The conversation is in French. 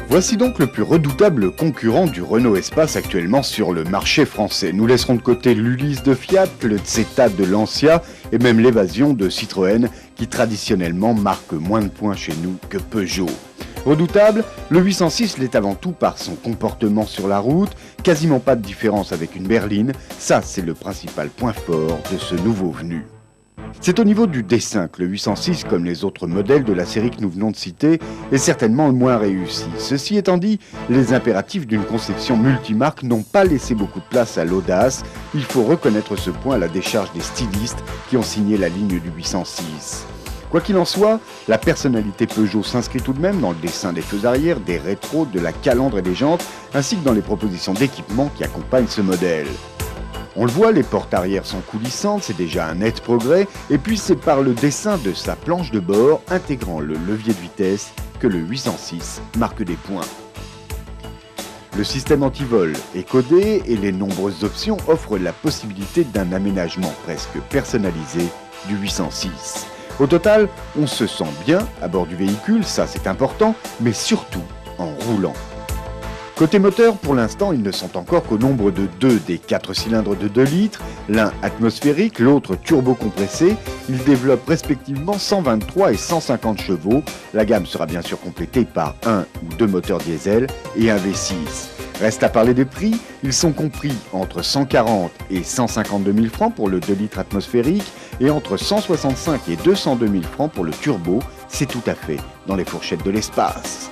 Voici donc le plus redoutable concurrent du Renault Espace actuellement sur le marché français. Nous laisserons de côté l'Ulysse de Fiat, le Zeta de Lancia et même l'Évasion de Citroën qui traditionnellement marque moins de points chez nous que Peugeot. Redoutable, le 806 l'est avant tout par son comportement sur la route, quasiment pas de différence avec une berline, ça c'est le principal point fort de ce nouveau venu. C'est au niveau du dessin que le 806, comme les autres modèles de la série que nous venons de citer, est certainement le moins réussi. Ceci étant dit, les impératifs d'une conception multimarque n'ont pas laissé beaucoup de place à l'audace. Il faut reconnaître ce point à la décharge des stylistes qui ont signé la ligne du 806. Quoi qu'il en soit, la personnalité Peugeot s'inscrit tout de même dans le dessin des feux arrière, des rétros, de la calandre et des jantes, ainsi que dans les propositions d'équipement qui accompagnent ce modèle. On le voit, les portes arrière sont coulissantes, c'est déjà un net progrès, et puis c'est par le dessin de sa planche de bord, intégrant le levier de vitesse, que le 806 marque des points. Le système anti-vol est codé et les nombreuses options offrent la possibilité d'un aménagement presque personnalisé du 806. Au total, on se sent bien à bord du véhicule, ça c'est important, mais surtout en roulant. Côté moteur, pour l'instant, ils ne sont encore qu'au nombre de 2 des 4 cylindres de 2 litres, l'un atmosphérique, l'autre turbo-compressé. Ils développent respectivement 123 et 150 chevaux. La gamme sera bien sûr complétée par 1 ou 2 moteurs diesel et un V6. Reste à parler des prix, ils sont compris entre 140 et 152 000 francs pour le 2 litres atmosphérique et entre 165 et 202 000 francs pour le turbo. C'est tout à fait dans les fourchettes de l'espace.